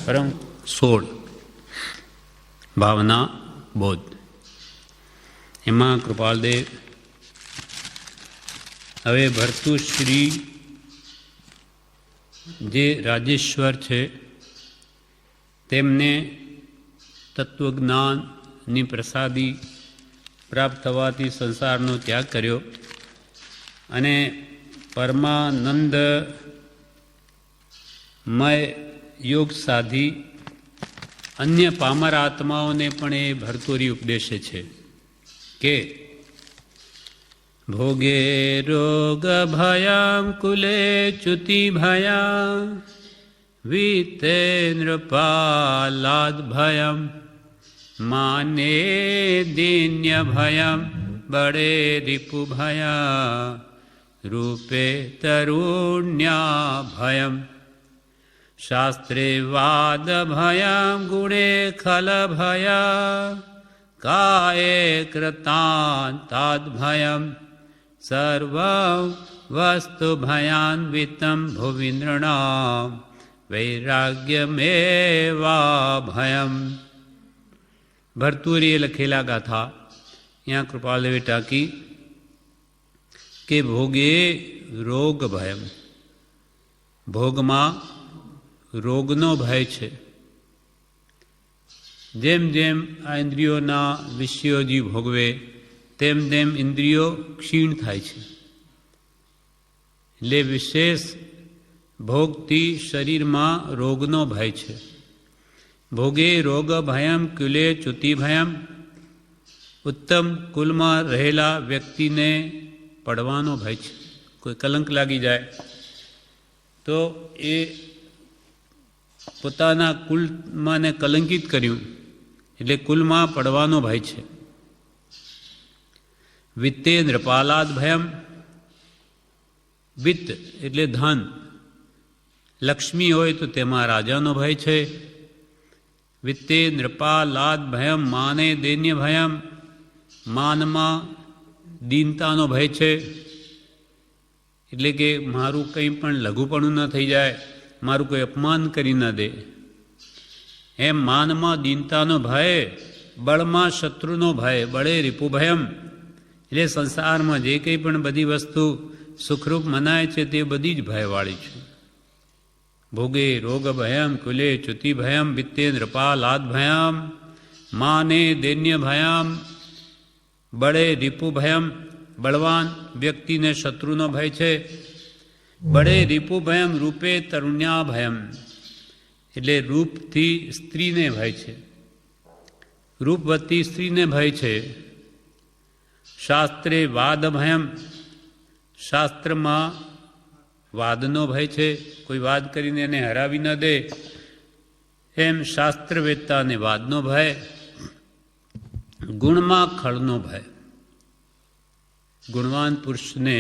પરમ 16 ભાવના બોધ. એમાં કૃપાલદેવ હવે ભર્તુશ્રી જે રાજેશ્વર છે તેમને તત્વજ્ઞાનની પ્રસાદી પ્રાપ્ત થવાથી સંસારનો ત્યાગ કર્યો અને પરમાનંદમય યોગ સાધી અન્ય પામર આત્માઓને પણ એ ભર્તુરી ઉપદેશે છે કે ભોગે રોગ ભયામ કુલે ચ્યુતિ ભયામ વિતેન્દ્ર પાલાદ ભયમ માને દિન્ય ભયમ બડે રિપુ ભયા રૂપે તરુણ્યા ભયમ શાસ્ત્રે વાદ ભયમ ગુણે ખલ ભયા કાયે કૃતાંતાદ ભયમ સર્વ વસ્તુ ભયાન્વિતમ ભુવિન્દ્રણામ વૈરાગ્યમેવા ભયમ. ભર્તુરીએ લખેલા ગાથા અહીંયા કૃપાલદેવે ટાંકી કે ભોગે રોગ ભયમ, ભોગમાં રોગનો ભય છે. જેમ જેમ આ ઇન્દ્રિયોના વિષયો જીવ ભોગવે તેમ તેમ ઇન્દ્રિયો ક્ષીણ થાય છે. એટલે વિશેષ ભોગથી શરીરમાં રોગનો ભય છે. ભોગે રોગ ભયમ કુલે ચ્યુતિ ભયમ, ઉત્તમ કુલમાં રહેલા વ્યક્તિને પડવાનો ભય છે. કોઈ કલંક લાગી જાય તો એ પોતાના કુલમાં ને કલંકિત કર્યું એટલે કુલમાં પડવાનો ભય છે. વિત્તેન્દ્ર પાલાદ ભયમ, વિત્ત એટલે ધન, લક્ષ્મી હોય તો તેમાં રાજાનો ભય છે. વિત્તેન્દ્ર પાલાદ ભયમ માને દૈન્ય ભયમ, માનમાં દીનતાનો ભય છે. એટલે કે મારું કંઈ પણ લઘુપણું ન થઈ જાય, મારું કોઈ અપમાન કરી ન દે. એમ માનમાં દીનતાનો ભય, બળમાં શત્રુનો ભય, બળે રિપુ ભયમ એટલે સંસારમાં જે કંઈ પણ બધી વસ્તુ સુખરૂપ મનાય છે તે બધી જ ભયવાળી છે. ભોગે રોગ ભયમ કુલે ચ્યુતિ ભયમ વિત્તેન્દ્ર પાલાદ ભયમ માને દૈન્ય ભયમ બળે રિપુ ભયમ, બળવાન વ્યક્તિને શત્રુનો ભય છે. બળે રિપુ ભયમ રૂપે તરુણ્યા ભયમ એટલે રૂપથી સ્ત્રીને ભય છે, રૂપવતી સ્ત્રીને ભય છે. શાસ્ત્રે વાદ ભયમ, શાસ્ત્રમાં વાદનો ભય છે, કોઈ વાદ કરીને એને હરાવી ન દે એમ શાસ્ત્રવેત્તાને વાદનો ભય. ગુણમાં ખળનો ભય, ગુણવાન પુરુષને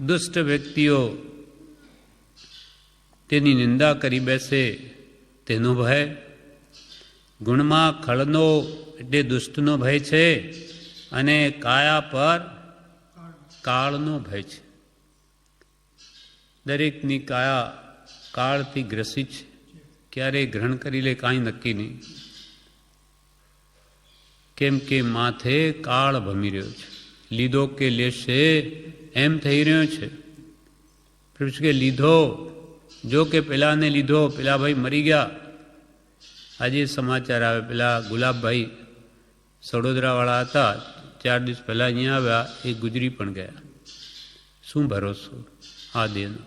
દુષ્ટ વ્યક્તિઓ તેની નિંદા કરી બેસે તેનો ભય. ગુણમાં ખળનો એટલે દુષ્ટનો ભય છે અને કાયા પર કાળનો ભય છે. દરેકની કાયા કાળથી ગ્રસિત છે, ક્યારેય ગ્રહણ કરી લે કાંઈ નક્કી નહીં. કેમ કે માથે કાળ ભમી રહ્યો છે, લીધો કે લેશે એમ થઈ રહ્યો છે. પૂછ કે લીધો, જો કે પેલાને લીધો, પેલા ભાઈ મરી ગયા. આજે સમાચાર આવે પેલા ગુલાબભાઈ સડોદરાવાળા હતા, 4 દિવસ પહેલાં અહીંયા આવ્યા, એ ગુજરી પણ ગયા. શું ભરોસો આ દેહનો?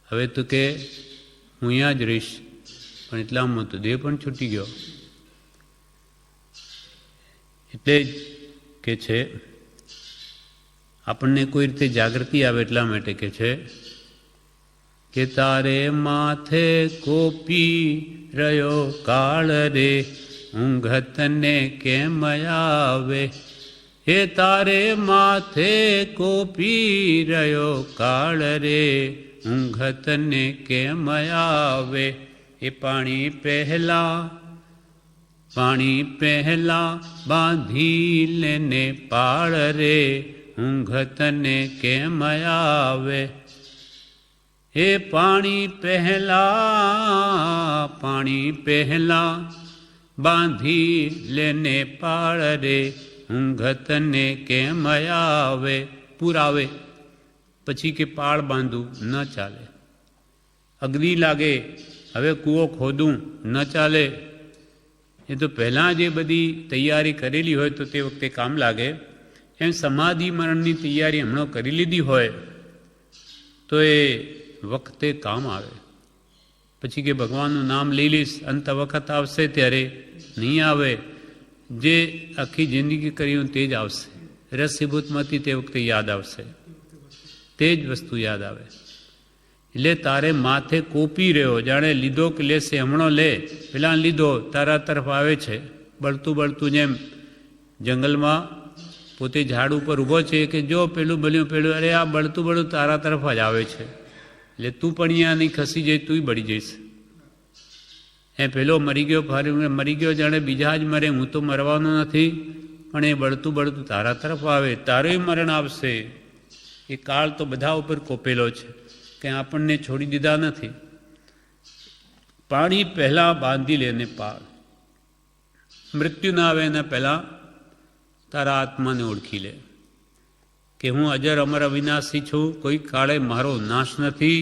હવે તો કે હું અહીંયા જ રહીશ, પણ એટલામાં તો દેહ પણ છૂટી ગયો. એટલે જ કે છે આપણને કોઈ રીતે જાગૃતિ આવે એટલા માટે કે છે કે તારે માથે કોપી રહ્યો કાળ રે ઊંઘતને કેમ આવે. હે તારે માથે કોપી રહ્યો કાળ રે ઊંઘતને કેમ આવે. એ પાણી પહેલા બાંધી લેને પાળ રે ઊંઘ તને કેમ આવે. હે પાણી પહેલા બાંધી લેને પાળ રે, ઊંઘ તને કેમ આવે. પુરાવે પછી કે પાળ બાંધું ન ચાલે. અગ્નિ લાગે હવે કૂવો ખોદું ન ચાલે. એ તો પહેલાં જે બધી તૈયારી કરેલી હોય તો તે વખતે કામ લાગે. એમ સમાધિ મરણની તૈયારી હમણાં કરી લીધી હોય તો એ વખતે કામ આવે. પછી કે ભગવાનનું નામ લઈ લઈશ, અંત વખત આવશે ત્યારે નહીં આવે. જે આખી જિંદગી કર્યું તે જ આવશે. રસીભૂતમાંથી તે વખતે યાદ આવશે, તે જ વસ્તુ યાદ આવે. એટલે તારે માથે કોપી રહ્યો, જાણે લીધો કે લેશે, હમણો લે, પેલા લીધો તારા તરફ આવે છે બળતું બળતું. જેમ જંગલમાં પોતે ઝાડ ઉપર ઊભો છે કે જો પેલું બળ્યું પેલું, અરે આ બળતું બળતું તારા તરફ જ આવે છે. એટલે તું પણ અહીંયા નહીં ખસી જાય, તું બળી જઈશ. એ પેલો મરી ગયો, મરી ગયો, જાણે બીજા જ મરે, હું તો મરવાનો નથી, પણ એ બળતું બળતું તારા તરફ આવે, તારું મરણ આવશે. એ કાળ તો બધા ઉપર કોપેલો છે, કે આપણને છોડી દીધા નથી. પાણી પહેલાં બાંધી લેને પાળ. મૃત્યુ ના આવે એના પહેલાં તારા આત્માને ઓળખી લે કે હું અજર અમર અવિનાશી છું, કોઈ કાળે મારો નાશ નથી.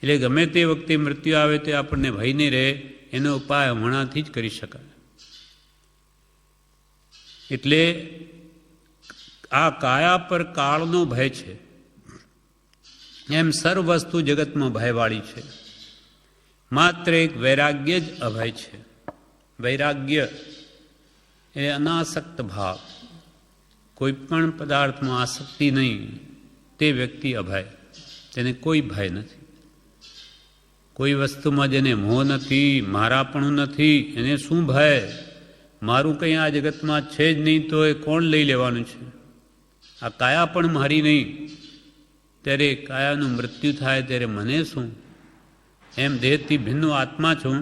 એટલે ગમે તે વખતે મૃત્યુ આવે તે આપણને ભય નહીં રહે, એનો ઉપાય હમણાંથી જ કરી શકાય. એટલે આ કાયા પર કાળનો ભય છે, એમ સર્વ વસ્તુ જગતમાં ભયવાળી છે. માત્ર એક વૈરાગ્ય જ અભય છે. વૈરાગ્ય એ અનાસક્ત ભાવ, કોઈ પણ પદાર્થમાં આસક્તિ નહીં, તે વ્યક્તિ અભય. તેને કોઈ ભય નથી. કોઈ વસ્તુમાં જેને મોહ નથી, મારાપણું નથી, એને શું ભય? મારું કંઈ આ જગતમાં છે જ નહીં તો એ કોણ લઈ લેવાનું છે? આ કાયા પણ મારી નહીં, ત્યારે કાયાનું મૃત્યુ થાય ત્યારે મને શું? એમ દેહથી ભિન્ન આત્મા છું.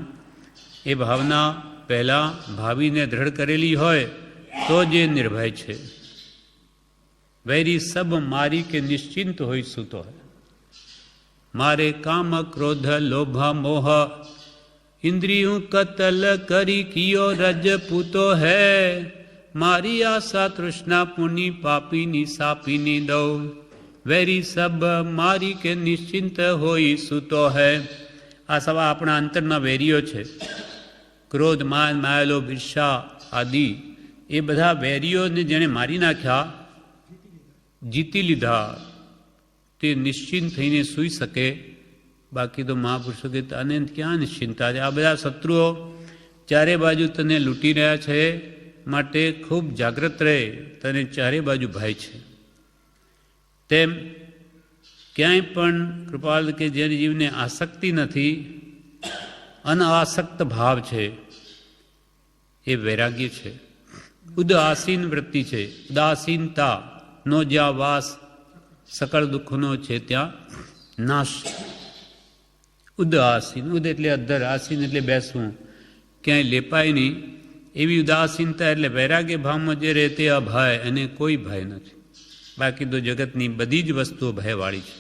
એ ભાવના પહેલાં ભાવીને દ્રઢ કરેલી હોય તો જે નિર્ભય છે. વૈરી સબ મારી કે નિશ્ચિંત હોય સૂતો હૈ. મારે કામ ક્રોધ લોભ મોહ ઇન્દ્રિયું કતલ કરી કિયો રજ પૂતો હૈ. મારી આશા તૃષ્ણા પુની પાપીની સાપીની દઉં. વૈરી સબ મારી કે નિશ્ચિંત હોય સૂતો હૈ. આ સવા આપણા અંતરના વેરીઓ છે. ક્રોધ માન માયેલો ઈર્ષા આદિ એ બધા વેરીઓને જેણે મારી નાખ્યા, જીતી લીધા, તે નિશ્ચિંત થઈને સૂઈ શકે. બાકી તો મહાપુરુષો કે તને ક્યાં નિશ્ચિંતા છે? આ બધા શત્રુઓ ચારે બાજુ તને લૂંટી રહ્યા છે, માટે ખૂબ જાગ્રત રહે, તને ચારે બાજુ ભય છે. તેમ ક્યાંય પણ કૃપાલ કે જેની જીવને આસક્તિ નથી, અનાસક્ત ભાવ છે, એ વૈરાગ્ય છે. ઉદાસીન વૃત્તિ છે. ઉદાસીનતા નો જ્યાં વાસ, સકળ દુઃખનો છે ત્યાં નાશ. ઉદાસીન, ઉદ એટલે અધર, આસીન એટલે બેસવું, ક્યાંય લેપાય નહીં, એવી ઉદાસીનતા એટલે વૈરાગ્ય ભાવમાં જે રહે તે અભય, અને કોઈ ભય નથી. બાકી તો જગતની બધી જ વસ્તુઓ ભયવાળી છે.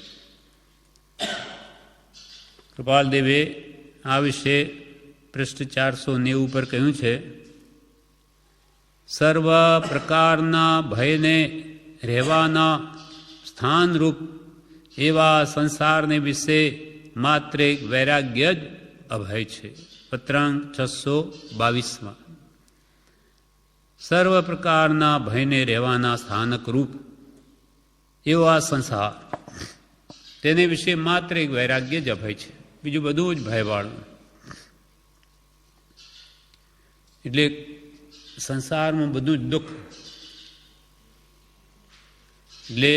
કૃપાલદેવે આ વિશે પૃષ્ઠ 490 ઉપર કહ્યું છે, સર્વ પ્રકારના ભયને રહેવાના સ્થાનરૂપ એવા સંસારને વિશે માત્ર એક વૈરાગ્ય જ અભય છે. પત્રાંક 622. સર્વ પ્રકારના ભયને રહેવાના સ્થાનક રૂપ એવો આ સંસાર, તેને વિશે માત્ર એક વૈરાગ્ય જ અભય છે. બીજું બધું જ ભયવાળું. એટલે સંસારમાં બધું જ દુઃખ. એટલે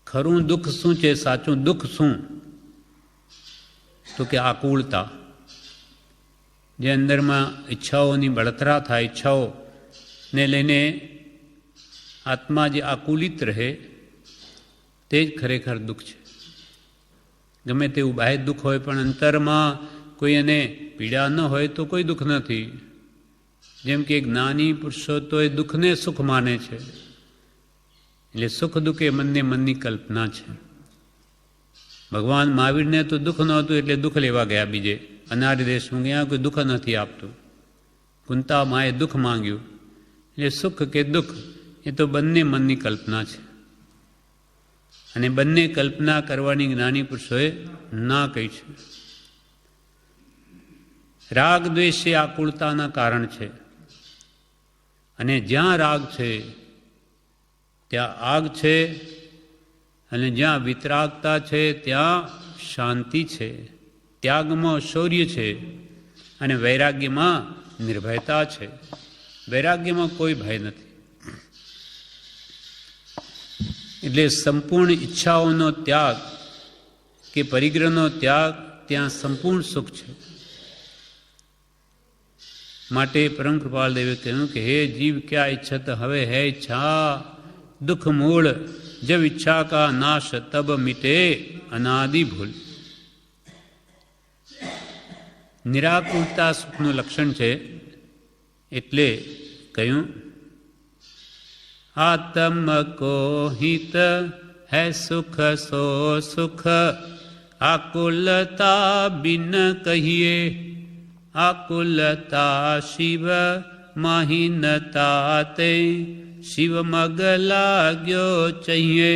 ખરું દુઃખ શું છે? સાચું દુઃખ શું? તો કે આકુળતા. જે અંદરમાં ઈચ્છાઓની બળતરા થાય, ઈચ્છાઓને લઈને આત્મા જે આકુલિત રહે, તે જ ખરેખર દુઃખ છે. ગમે તેવું બાહ્ય દુઃખ હોય, પણ અંતરમાં કોઈ એને પીડા ન હોય તો કોઈ દુઃખ નથી. જેમ કે જ્ઞાની પુરુષો તો એ દુઃખને સુખ માને છે. એટલે સુખ દુઃખ એ મનની કલ્પના છે. ભગવાન મહાવીરને તો દુઃખ નહોતું એટલે દુઃખ લેવા ગયા બીજે. અનારી દેશમાં ગયા, કોઈ દુઃખ નથી આપતું. કુંતા માએ દુઃખ માંગ્યું. એટલે સુખ કે દુઃખ એ તો બંને મનની કલ્પના છે, અને બંને કલ્પના કરવાની જ્ઞાની પુરુષોએ ના કહી છે. રાગ દ્વેષ એ આકુળતાના કારણ છે, અને જ્યાં રાગ છે ત્યાં આગ છે, અને જ્યાં વિતરાગતા છે ત્યાં શાંતિ છે. ત્યાગમાં શૌર્ય છે, અને વૈરાગ્યમાં નિર્ભયતા છે. વૈરાગ્યમાં કોઈ ભય નથી. એટલે સંપૂર્ણ ઈચ્છાઓનો ત્યાગ કે પરિગ્રહનો ત્યાગ, ત્યાં સંપૂર્ણ સુખ છે. માટે પરમ કૃપાલ દેવે કહ્યું કે હે જીવ ક્યા ઈચ્છત હવે હૈ ઈચ્છા, દુઃખ મૂળ જબ ઈચ્છા કા નાશ તબ મિટે અનાદિ ભૂલ. નિરાકુરતા સુખનું લક્ષણ છે. એટલે કહ્યું આત્મ કો હિત હૈ સુખ સો સુખ, આકુલતા બિન કહીએ, આકુલતા શિવ માહિનતા તે, શિવ મગ લાગ્યો ચહીએ.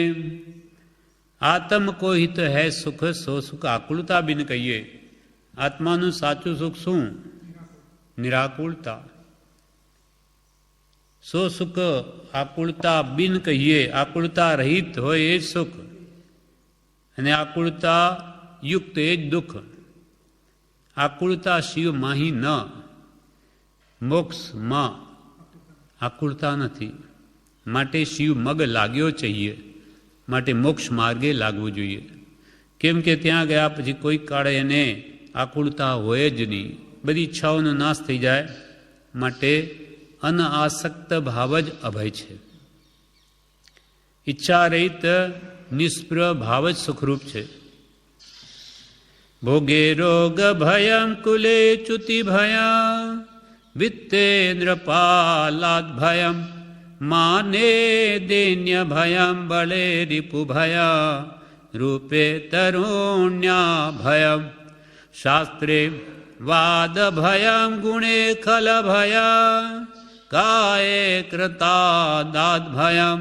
આત્મ કો હિત હૈ સુખ સો સુખ, આકુલતા બિન કહીએ. આત્માનું સાચું સુખ શું? નિરાકુળતા. સો સુખ આકુળતા બિન કહીએ, આકુળતા રહિત હોય એ સુખ, અને આકુળતા યુક્ત એ જ દુઃખ. આકુળતા શિવ માહી ન, મોક્ષમાં આકુળતા નથી. માટે શિવ મગ લાગ્યો चाहिए, માટે મોક્ષ માર્ગે લાગવું જોઈએ. કેમ કે ત્યાં ગયા પછી કોઈ કાળે એને આકુળતા હોય જ નહીં, બધી ઈચ્છાઓનો નાશ થઈ જાય. માટે અનઆસક્ત ભાવ જ અભય છે. ઈચ્છા રહિત નિષ્પ્રહ ભાવ જ સુખરૂપ છે. ભોગે રોગ ભયમ કુલે ચ્યુતિ ભયા, વિત્તે નૃપાલાદ ભયમ, માને દૈન્ય ભયમ, બળે રિપુ ભયા, રૂપે તરુણ્યા ભયમ, શાસ્ત્રે વાદ ભયમ, ગુણે ખલ ભયા, કાયે કૃતા દાદ ભયમ,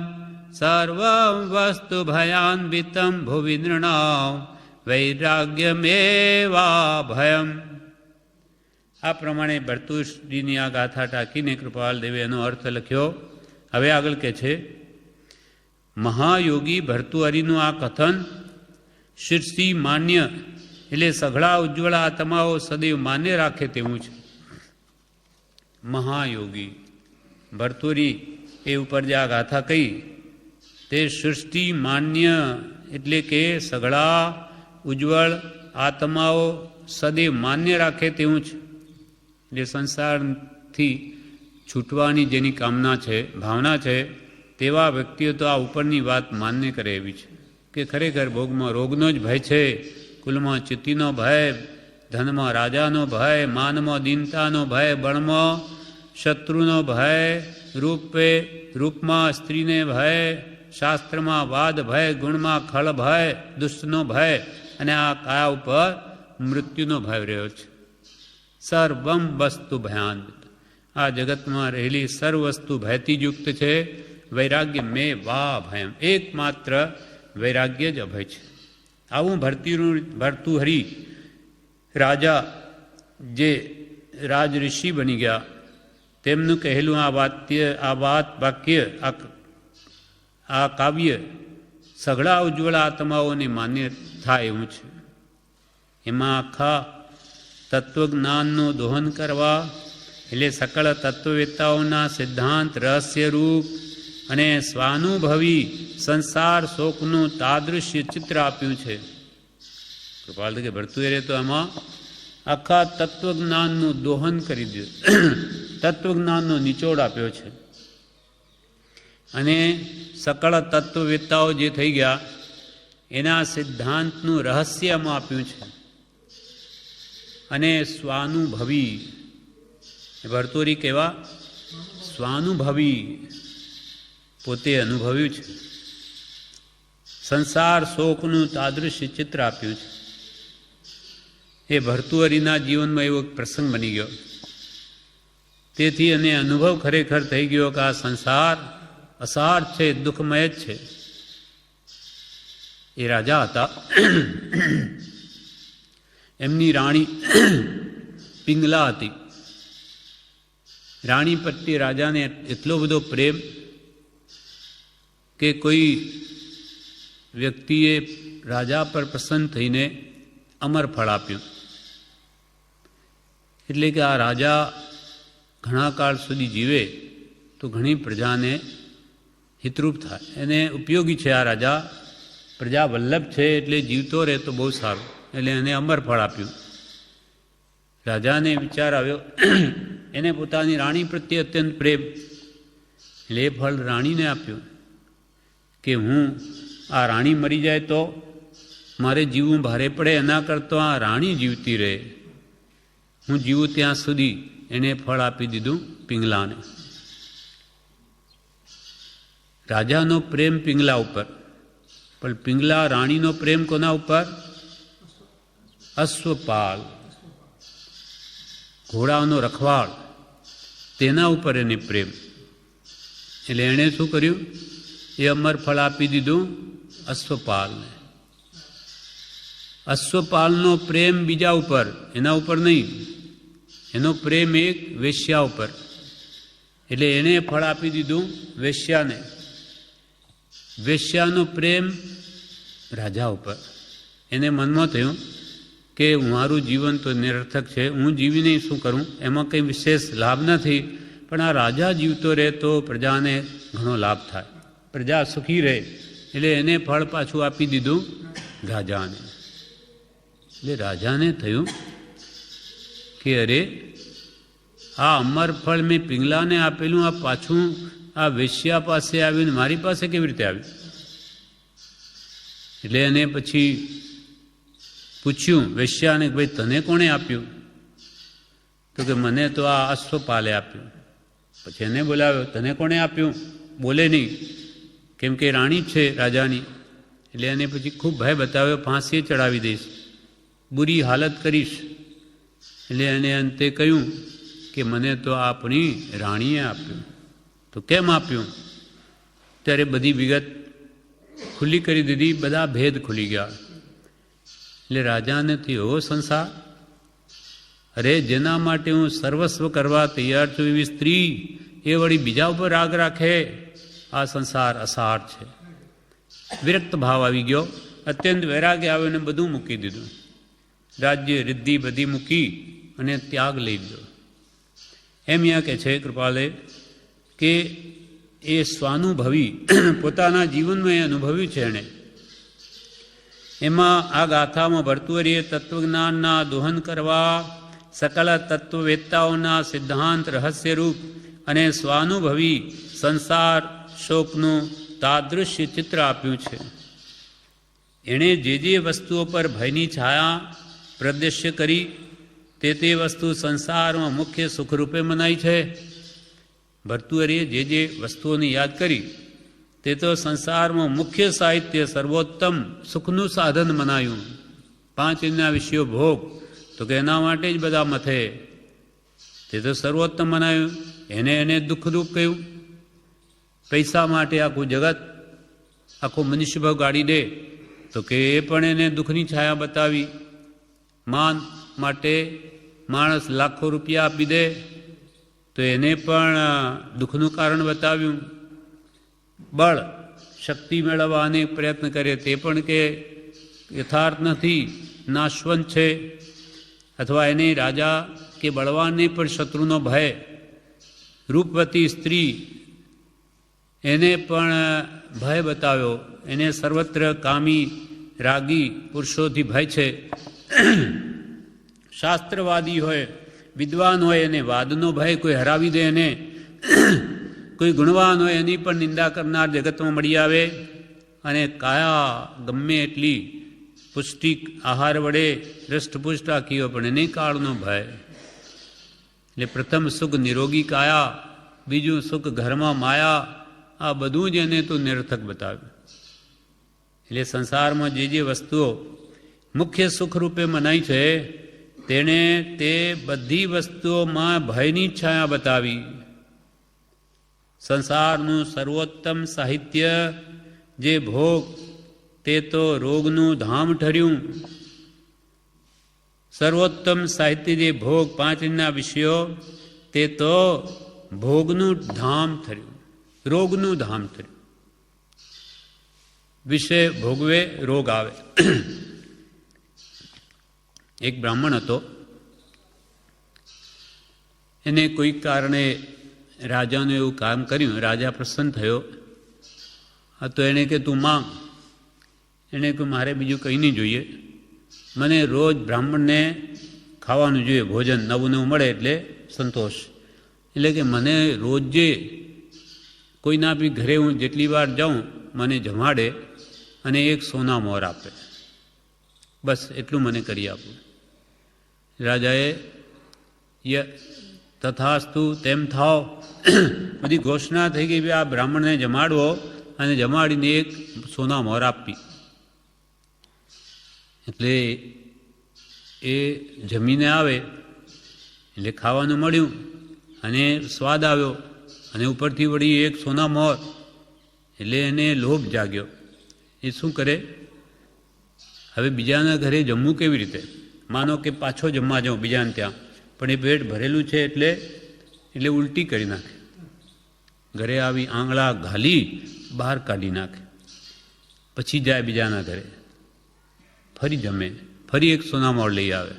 સર્વં વસ્તુ ભયાન્વિતમ ભુવિ નૃણામ, વૈરાગ્યમેવા ભયમ. આ પ્રમાણે ભર્તુશ્રીની આ ગાથા ટાંકીને કૃપાલ દેવે એનો અર્થ લખ્યો. હવે આગળ કહે છે, મહાયોગી ભર્તુહરિનું આ કથન શીર્ષી માન્ય, એટલે સઘળા ઉજ્જવળ આત્માઓ સદૈવ માન્ય રાખે તેવું છે. મહાયોગી ભર્તુહરી એ ઉપર જે આ ગાથા કહી તે સૃષ્ટિ માન્ય, એટલે કે સઘળા ઉજ્જવળ આત્માઓ સદૈવ માન્ય રાખે તેવું છે. એટલે સંસારથી છૂટવાની જેની કામના છે, ભાવના છે, તેવા વ્યક્તિઓ તો આ ઉપરની વાત માન્ય કરે એવી છે કે ખરેખર ભોગમાં રોગનો જ ભય છે, કુલમાં ચિત્તીનો ભય, ધનમાં રાજાનો ભય, માનમાં દીનતાનો ભય, બળમાં શત્રુનો ભય, રૂપમાં સ્ત્રીને ભય, શાસ્ત્રમાં વાદ ભય, ગુણમાં ખળ ભય, દુષ્ટનો ભય, અને આ કાયા ઉપર મૃત્યુનો ભય રહ્યો છે. સર્વમ વસ્તુ ભયાન્વિત, આ જગતમાં રહેલી સર્વ વસ્તુ ભયથી યુક્ત છે. વૈરાગ્ય મેં વા ભયમ, એકમાત્ર વૈરાગ્ય જ અભય છે. આવું ભર્તુહરિ રાજા જે રાજ ઋષિ બની ગયા, તેમનું કહેલું આ વાક્ય આ કાવ્ય સઘળા ઉજ્જવળ આત્માઓને માન્ય થાય એવું છે. એમાં આખા તત્વજ્ઞાનનું દોહન કરવા, એટલે સકળ તત્વવેત્તાઓના સિદ્ધાંત રહસ્યરૂપ અને સ્વાનુભવી સંસાર શોકનું તાદૃશ્ય ચિત્ર આપ્યું છે. કૃપાલ કે ભર્તુહરે તો આમાં આખા તત્વજ્ઞાનનું દોહન કરી દીધું, તત્વજ્ઞાનનો નિચોડ આપ્યો છે. અને સકળ તત્વવેત્તાઓ જે થઈ ગયા એના સિદ્ધાંતનું રહસ્યમાં આપ્યું છે. અને સ્વાનુભવી ભર્તુહરી કેવા? સ્વાનુભવી, પોતે અનુભવ્યું છે. સંસાર શોકનું તાદૃશ્ય ચિત્ર આપ્યું છે. એ ભર્તુહરિના જીવનમાં એવો પ્રસંગ બની ગયો. તેથી એને અનુભવ ખરેખર થઈ ગયો કે આ સંસાર અસાર છે, દુઃખમય જ છે. એ રાજા હતા. એમની રાણી પિંગલા હતી. રાણી પ્રત્યે રાજાને એટલો બધો પ્રેમ કે કોઈ વ્યક્તિએ રાજા પર પ્રસન્ન થઈને અમર ફળ આપ્યું. એટલે કે આ રાજા ઘણા કાળ સુધી જીવે તો ઘણી પ્રજાને હિતરૂપ થાય, એને ઉપયોગી છે. આ રાજા પ્રજા વલ્લભ છે એટલે જીવતો રહે તો બહુ સારું, એટલે એને અમર ફળ આપ્યું. રાજાને વિચાર આવ્યો, એને પોતાની રાણી પ્રત્યે અત્યંત પ્રેમ, એટલે એ ફળ રાણીને આપ્યું કે હું આ રાણી મરી જાય તો મારે જીવવું ભારે પડે, એના કરતાં આ રાણી જીવતી રહે, હું જીવું ત્યાં સુધી એને ફળ આપી દીધું પિંગલાને. રાજાનો પ્રેમ પિંગલા ઉપર, પણ પિંગલા રાણીનો પ્રેમ કોના ઉપર? અશ્વપાલ, ઘોડાનો રખવાળ, તેના ઉપર એને પ્રેમ. એટલે એણે શું કર્યું? એ અમર ફળ આપી દીધું અશ્વપાલને. અશ્વપાલનો પ્રેમ બીજા ઉપર, એના ઉપર નહીં, એનો પ્રેમ એક વેશ્યા ઉપર, એટલે એને ફળ આપી દીધું વેશ્યાને. વેશ્યાનો પ્રેમ રાજા ઉપર. એને મનમાં થયું કે મારું જીવન તો નિરર્થક છે, હું જીવીને શું કરું, એમાં કંઈ વિશેષ લાભ નથી, પણ આ રાજા જીવતો રહે તો પ્રજાને ઘણો લાભ થાય, પ્રજા સુખી રહે, એટલે એને ફળ પાછું આપી દીધું રાજાને. એટલે રાજાને થયું કે અરે આ અમર ફળ મેં પિંગલાને આપેલું, આ પાછું આ વેશ્યા પાસે આવ્યું ને મારી પાસે કેવી રીતે આવ્યું? એટલે એને પછી પૂછ્યું વેશ્યાને કે ભાઈ તને કોણે આપ્યું? તો કે મને તો આ અશ્વપાલે આપ્યું. પછી એને બોલાવ્યો, તને કોણે આપ્યું? બોલે નહીં, કેમ કે રાણી છે રાજાની. એટલે એને પછી ખૂબ ભય બતાવ્યો, ફાંસીએ ચડાવી દઈશ, બુરી હાલત કરીશ. એટલે એને અંતે કહ્યું કે મને તો આપણી રાણીએ આપ્યું. તો કેમ આપ્યું? ત્યારે બધી વિગત ખુલ્લી કરી દીધી, બધા ભેદ ખુલી ગયા. એટલે રાજાને થયો સંસાર, અરે જેના માટે હું સર્વસ્વ કરવા તૈયાર છું એવી સ્ત્રી એ વળી બીજા ઉપર રાગ રાખે, આ સંસાર અસાર છે. વિરક્ત ભાવ આવી ગયો, અત્યંત વૈરાગ્ય આવ્યો ને બધું મૂકી દીધું. રાજ્ય રિદ્ધિ બધી મૂકી અને ત્યાગ લઈ લીધો. એમ અહીંયા કહે છે કૃપાલે કે એ સ્વાનુભવી પોતાના જીવનમાં એ અનુભવ્યું છે એણે. એમાં આ ગાથામાં ભર્તુહરિએ તત્વજ્ઞાનના દોહન કરવા સકલ તત્વવેત્તાઓના સિદ્ધાંત રહસ્યરૂપ અને સ્વાનુભવી સંસાર શોકનું તાદૃશ્ય ચિત્ર આપ્યું છે. એણે જે જે વસ્તુઓ પર ભયની છાયા પ્રદર્શ્ય કરી તે વસ્તુ સંસારમાં મુખ્ય સુખરૂપે મનાઈ છે. ભર્તુહરિએ જે જે વસ્તુઓની યાદ કરી તે તો સંસારમાં મુખ્ય સાહિત્ય સર્વોત્તમ સુખનું સાધન મનાયું. 5 ઇન્દ્રિયના વિષયો ભોગ તો કે એના માટે જ બધા મથે, તે તો સર્વોત્તમ મનાયું. એને દુઃખરૂપ કહ્યું. પૈસા માટે આખું જગત આખો મનુષ્યભાવ ગાડી દે તો કે એ પણ એને દુઃખની છાયા બતાવી. માન માટે માણસ લાખો રૂપિયા આપી દે તો એને પણ દુઃખનું કારણ બતાવ્યું. બળ શક્તિ મેળવવા અનેક પ્રયત્ન કરે તે પણ કે યથાર્થ નથી, નાશવંત છે. અથવા એને રાજા કે બળવાનને પણ શત્રુનો ભય. રૂપવતી સ્ત્રી એને પણ ભય બતાવ્યો, એને સર્વત્ર કામી રાગી પુરુષોથી ભય છે. શાસ્ત્રવાદી હોય, વિદ્વાન હોય, એને વાદનો ભય, કોઈ હરાવી દે એને. કોઈ ગુણવાન હોય એની પણ નિંદા કરનાર જગતમાં મળી આવે. અને કાયા ગમે એટલી પુષ્ટિક આહાર વડે હૃષ્ટપુષ્ટ આખી હોય પણ એને કાળનો ભય. એટલે પ્રથમ સુખ નિરોગી કાયા, બીજું સુખ ઘરમાં માયા, આ બધું જ એને તો નિરર્થક બતાવ્યું. એટલે સંસારમાં જે વસ્તુઓ મુખ્ય સુખ રૂપે મનાય છે તેણે તે બધી વસ્તુઓમાં ભયની છાયા બતાવી. સંસારનું સર્વોત્તમ સાહિત્ય જે ભોગ તે તો રોગનું ધામ ઠર્યું. સર્વોત્તમ સાહિત્ય જે ભોગ પાંચના વિષયો તે તો ભોગનું ધામ થયું, રોગનું ધામ થયું. વિષય ભોગવે રોગ આવે. એક બ્રાહ્મણ હતો, એને કોઈ કારણે રાજાનું એવું કામ કર્યું, રાજા પ્રસન્ન થયો. આ તો એણે કે તું માંગ. એણે કહ્યું મારે બીજું કંઈ નહીં જોઈએ, મને રોજ બ્રાહ્મણને ખાવાનું જોઈએ, ભોજન નવું નવું મળે એટલે સંતોષ. એટલે કે મને રોજ જે કોઈના બી ઘરે હું જેટલી વાર જાઉં મને જમાડે અને એક સોના મોર આપે, બસ એટલું મને કરી આપું. રાજાએ તથાસ્તુ તેમ થાવ બધી ઘોષણા થઈ ગઈ, આ બ્રાહ્મણને જમાડવો અને જમાડીને એક સોના મોર આપી. એટલે એ જમીને આવે એટલે ખાવાનું મળ્યું અને સ્વાદ આવ્યો અને ઉપરથી વળી એક સોના મોર, એટલે એને લોભ જાગ્યો. એ શું કરે, હવે બીજાના ઘરે જમવું કેવી રીતે? માનો કે પાછો જમવા જાઉં બીજાને ત્યાં, પણ એ પેટ ભરેલું છે એટલે ઉલટી કરી નાખે. ઘરે આવી આંગળા ઘાલી બહાર કાઢી નાખે. પછી જાય બીજાના ઘરે, ફરી જમે, ફરી એક સોનામોર લઈ આવે.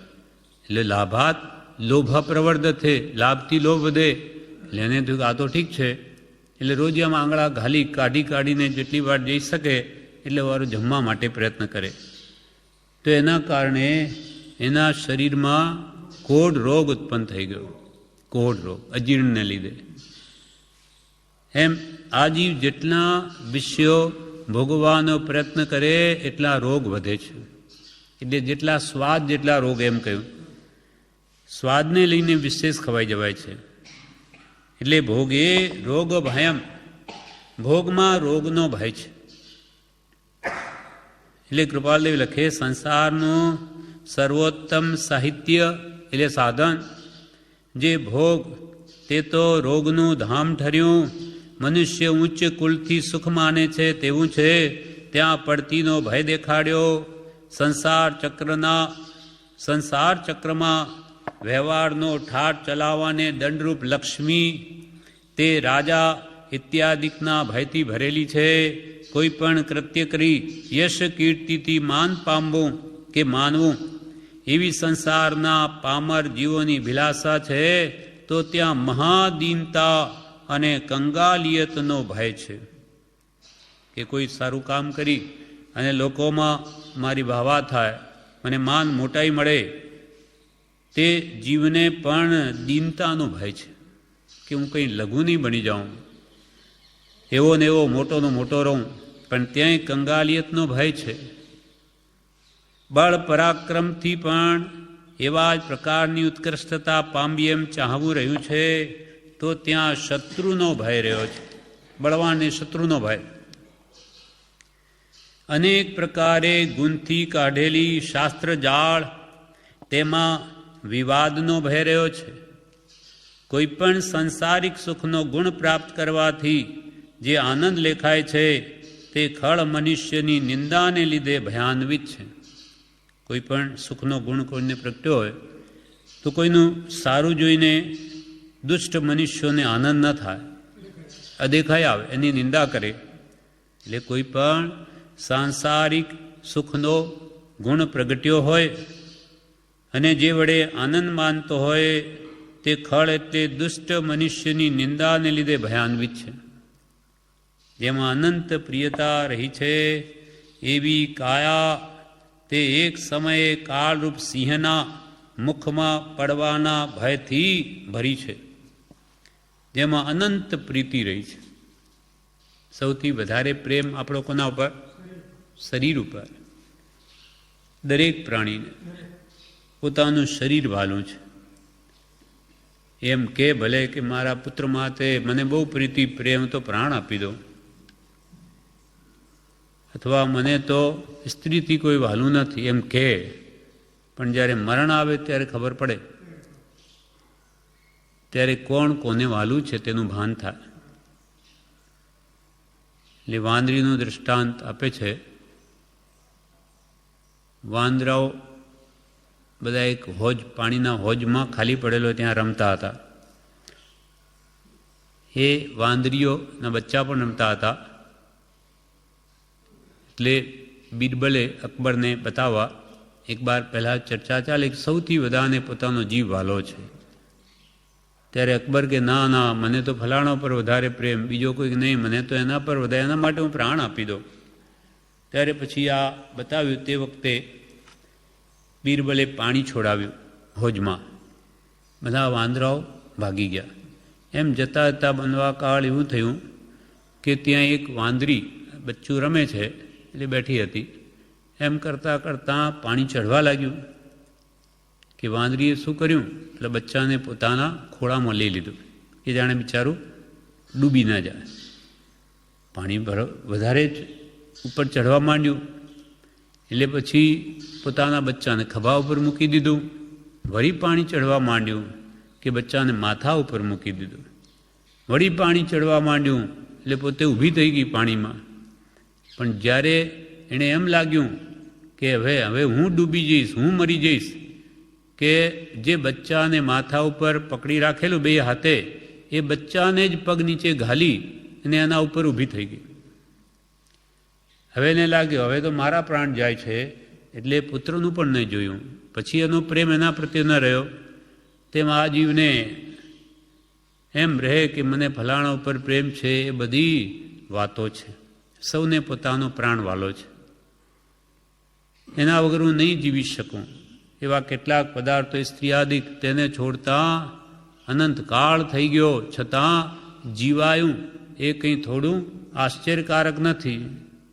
એટલે લાભાત લોભ પ્રવર્ધતે, લાભથી લોભ વધે. એટલે એને થયું આ તો ઠીક છે, એટલે રોજ આમ આંગળા ઘાલી કાઢીને જેટલી વાર જઈ શકે એટલે વારો જમવા માટે પ્રયત્ન કરે. તો એના કારણે એના શરીરમાં કોઢ રોગ ઉત્પન્ન થઈ ગયો. કોઢ રોગ અજીર્ણને લીધે. એમ આ જીવ જેટલા વિષયો ભોગવવાનો પ્રયત્ન કરે એટલા રોગ વધે છે. એટલે જેટલા સ્વાદ જેટલા રોગ, એમ કહ્યું. સ્વાદને લઈને વિશેષ ખવાઈ જવાય છે. એટલે ભોગે રોગ ભયમ, ભોગમાં રોગનો ભય છે. એટલે કૃપાલદેવ લખે સંસારનું સર્વોત્તમ સાહિત્ય એટલે સાધન જે ભોગ તે તો રોગનું ધામ ઠર્યું. મનુષ્ય ઉચ્ચ કુલથી સુખ માને છે તેવું છે, ત્યાં પડતીનો ભય દેખાડ્યો. સંસાર ચક્રમાં વ્યવહારનો ઠાઠ ચલાવવાને દંડરૂપ લક્ષ્મી તે રાજા ઇત્યાદિકના ભયથી ભરેલી છે. કોઈ પણ કૃત્ય કરી યશ કીર્તિથી માન પામવું કે માનવું એવી સંસારના પામર જીવોની ભિલાષા છે, તો ત્યાં મહાદીનતા અને કંગાલિયતનો ભય છે. કે કોઈ સારું કામ કરી અને લોકોમાં મારી વાહવા થાય, મને માન મોટાઈ મળે, તે જીવને પણ દીનતાનો ભય છે કે હું કંઈ લઘુ નહીં બની જાઉં, એવો ને એવો મોટોનો મોટો રહું, પણ ત્યાંય કંગાલિયતનો ભય છે. બળ પરાક્રમથી પણ એવા જ પ્રકારની ઉત્કૃષ્ટતા પામી એમ ચાહવું રહ્યું છે, તો ત્યાં શત્રુનો ભય રહ્યો છે. બળવાનને શત્રુનો ભય. અનેક પ્રકારે ગુણથી કાઢેલી શાસ્ત્ર જાળ, તેમાં વિવાદનો ભય રહ્યો છે. કોઈ પણ સંસારિક સુખનો ગુણ પ્રાપ્ત કરવાથી જે આનંદ લેખાય છે તે ખળ મનુષ્યની નિંદાને લીધે ભયાન્વિત છે. કોઈ પણ સુખનો ગુણ કોઈને પ્રગટ્યો હોય તો કોઈનું સારું જોઈને દુષ્ટ મનુષ્યોને આનંદ ન થાય, અદેખાઈ આવે, એની નિંદા કરે. એટલે કોઈ પણ સાંસારિક સુખનો ગુણ પ્રગટ્યો હોય અને જે વડે આનંદ માનતો હોય તે ખળ એટલે દુષ્ટ મનુષ્યની નિંદાને લીધે ભયાન્વિત છે. જેમાં અનંત પ્રિયતા રહી છે એવી કાયા તે એક સમયે કાળરૂપ સિંહના મુખમાં પડવાના ભયથી ભરી છે. જેમાં અનંત પ્રીતિ રહી છે. સૌથી વધારે પ્રેમ આપણો કોના ઉપર? શરીર ઉપર. દરેક પ્રાણીને પોતાનું શરીર વાલું છે. એમ કે ભલે કે મારા પુત્ર માટે મને બહુ પ્રીતિ પ્રેમ, તો પ્રાણ આપી દો. અથવા મને તો સ્ત્રીથી કોઈ વહાલું નથી એમ કહે, પણ જ્યારે મરણ આવે ત્યારે ખબર પડે, ત્યારે કોણ કોને વહાલું છે તેનું ભાન થાય. એટલે વાંદરીનું દૃષ્ટાંત આપે છે. વાંદરાઓ બધા એક હોજ, પાણીના હોજમાં ખાલી પડેલો ત્યાં રમતા હતા. એ વાંદરીઓના બચ્ચા પણ રમતા હતા. એટલે બિરબલે અકબરને બતાવવા એક બાર પહેલાં ચર્ચા ચાલે કે સૌથી વધારે પોતાનો જીવ વાલો છે. ત્યારે અકબર કે ના ના, મને તો ફલાણા પર વધારે પ્રેમ, બીજો કોઈ નહીં, મને તો એના પર વધારે, એના માટે હું પ્રાણ આપી દઉં. ત્યારે પછી આ બતાવ્યું. તે વખતે બિરબલે પાણી છોડાવ્યું હોજમાં. બધા વાંદરાઓ ભાગી ગયા. એમ જતાં જતાં બનવા કાળ એવું થયું કે ત્યાં એક વાંદરી બચ્ચું રમે છે એટલે બેઠી હતી. એમ કરતાં કરતાં પાણી ચઢવા લાગ્યું કે વાંદરીએ શું કર્યું, એટલે બચ્ચાને પોતાના ખોળામાં લઈ લીધું કે જાણે બિચારું ડૂબી ના જાય. પાણી વધારે જ ઉપર ચઢવા માંડ્યું એટલે પછી પોતાના બચ્ચાને ખભા ઉપર મૂકી દીધું. વળી પાણી ચઢવા માંડ્યું કે બચ્ચાને માથા ઉપર મૂકી દીધું. વળી પાણી ચડવા માંડ્યું એટલે પોતે ઊભી થઈ ગઈ પાણીમાં. પણ જ્યારે એણે એમ લાગ્યું કે હવે હું ડૂબી જઈશ, હું મરી જઈશ, કે જે બચ્ચાને માથા ઉપર પકડી રાખેલું બે હાથે, એ બચ્ચાને જ પગ નીચે ઘાલી અને એના ઉપર ઊભી થઈ ગઈ. હવે એને લાગ્યું હવે તો મારા પ્રાણ જાય છે, એટલે પુત્રનું પણ નહીં જોયું. પછી એનો પ્રેમ એના પ્રત્યે ન રહ્યો. તેમ આ જીવને એમ રહે કે મને ફલાણા ઉપર પ્રેમ છે, એ બધી વાતો છે. સૌને પોતાનો પ્રાણ વાલો છે, એના વગર હું નહીં જીવી શકું. એવા કેટલાક પદાર્થો સ્ત્રીયાદિક તેને છોડતા અનંતકાળ થઈ ગયો, છતાં જીવાયું એ કંઈ થોડું આશ્ચર્યકારક નથી.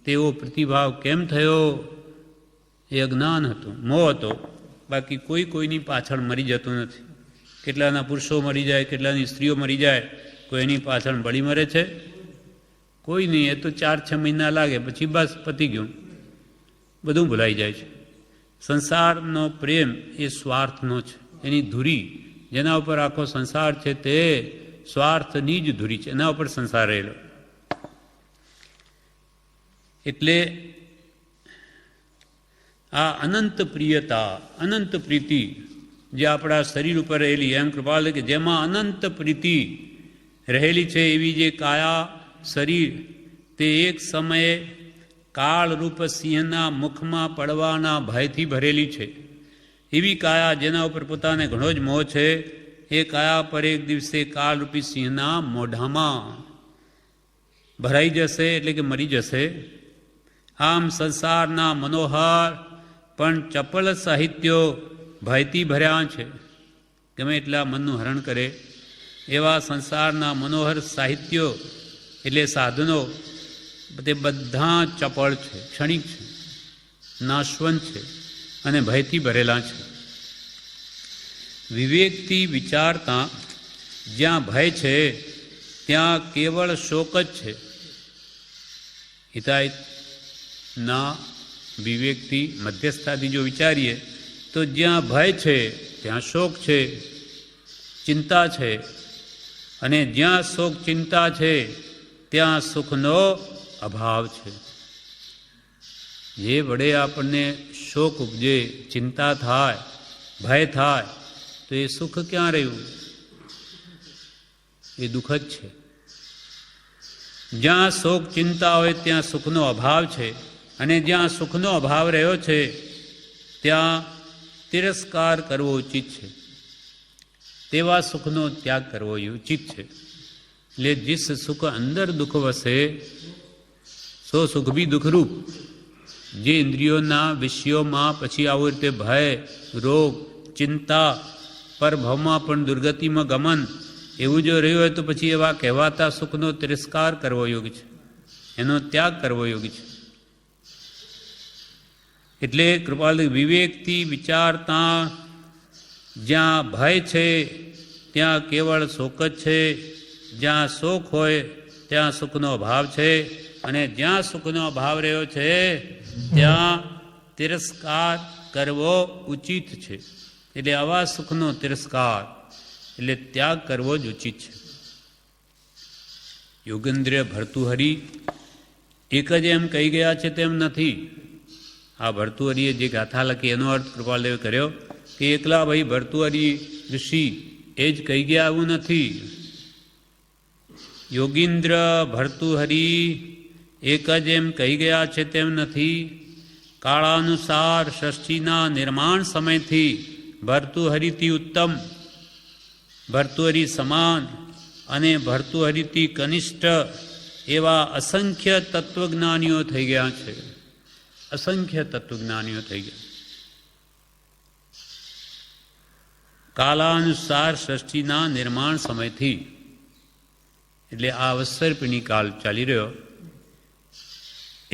તેવો પ્રતિભાવ કેમ થયો? એ અજ્ઞાન હતું, મોહ હતો. બાકી કોઈ કોઈની પાછળ મરી જતું નથી. કેટલાના પુરુષો મરી જાય, કેટલાની સ્ત્રીઓ મરી જાય, કોઈ એની પાછળ બળી મરે છે? કોઈ નહીં. એ તો 4-6 મહિના લાગે, પછી બસ પતી ગયું, બધું ભૂલાઈ જાય છે. સંસારનો પ્રેમ એ સ્વાર્થનો છે. એની ધુરી, જેના ઉપર આખો સંસાર છે, તે સ્વાર્થની જ ધુરી છે. એના ઉપર સંસાર રહેલો. એટલે આ અનંત પ્રિયતા, અનંત પ્રીતિ જે આપણા શરીર ઉપર રહેલી, એમ કૃપાલ કે જેમાં અનંત પ્રીતિ રહેલી છે, એવી જે કાયા શરીર, તે એક સમયે કાળરૂપ સિંહના મુખમાં પડવાના ભયથી ભરેલી છે. એવી કાયા જેના ઉપર પોતાને ઘણો જ મોહ છે, એ કાયા પર એક દિવસે કાળરૂપી સિંહના મોઢામાં ભરાઈ જશે, એટલે કે મરી જશે. આમ સંસારના મનોહર પણ ચપળ સાહિત્યો ભયથી ભર્યા છે. ગમે એટલા મનનું હરણ કરે એવા સંસારના મનોહર સાહિત્યો એટલે સાધનો, તે બધા ચપળ છે, ક્ષણિક છે, નાશવંત છે અને ભયથી ભરેલા છે. વિવેકથી વિચારતા જ્યાં ભય છે ત્યાં કેવળ શોક જ છે. હિતાહિતના વિવેકથી મધ્યસ્થાથી જો વિચારીએ તો જ્યાં ભય છે ત્યાં શોક છે, ચિંતા છે, અને જ્યાં શોક ચિંતા છે ત્યાં સુખનો અભાવ છે. જે વડે આપણને શોક ઉપજે, ચિંતા થાય, ભય થાય, તો એ સુખ ક્યાં રહ્યું? એ દુઃખ જ છે. જ્યાં શોક ચિંતા હોય ત્યાં સુખનો અભાવ છે, અને જ્યાં સુખનો અભાવ રહ્યો છે ત્યાં તિરસ્કાર કરવો ઉચિત છે. તેવા સુખનો ત્યાગ કરવો ઉચિત છે. એટલે जिस સુખ અંદર દુઃખ વસે સો સુખ બી દુઃખરૂપ. જે ઇન્દ્રિયોના વિષયોમાં પછી આવું રીતે ભય, રોગ, ચિંતા, પરભવમાં પણ દુર્ગતિમાં ગમન, એવું જો રહ્યું હોય તો પછી એવા કહેવાતા સુખનો તિરસ્કાર કરવો યોગ્ય છે, એનો ત્યાગ કરવો યોગ્ય છે. એટલે કૃપાલ વિવેકથી વિચારતા જ્યાં ભય છે ત્યાં કેવળ શોક જ છે, જ્યાં શોક હોય ત્યાં સુખનો અભાવ છે, અને જ્યાં સુખનો અભાવ રહ્યો છે ત્યાં તિરસ્કાર કરવો ઉચિત છે. એટલે આવા સુખનો તિરસ્કાર એટલે ત્યાગ કરવો જ ઉચિત છે. યોગેન્દ્ર ભર્તુહરિ એક જ એમ કહી ગયા છે તેમ નથી. આ ભર્તુહરિએ જે ગાથા લખી એનો અર્થ કૃપાલદેવે કર્યો કે એકલા ભાઈ ભર્તુહરિ ઋષિ એ જ કહી ગયા એવું નથી. યોગીન્દ્ર ભર્તુહરિ એક જ એમ કહી ગયા છે તેમ નથી. કાળાનુસાર સૃષ્ટિના નિર્માણ સમયથી ભર્તુહરિથી ઉત્તમ, ભર્તુહરિ સમાન અને ભર્તુહરિથી કનિષ્ઠ એવા અસંખ્ય તત્વજ્ઞાનીઓ થઈ ગયા છે. અસંખ્ય તત્વજ્ઞાનીઓ થઈ ગયા. કાલાનુસાર સૃષ્ટિના નિર્માણ સમયથી એટલે આ અવસરપીણી કાળ ચાલી રહ્યો.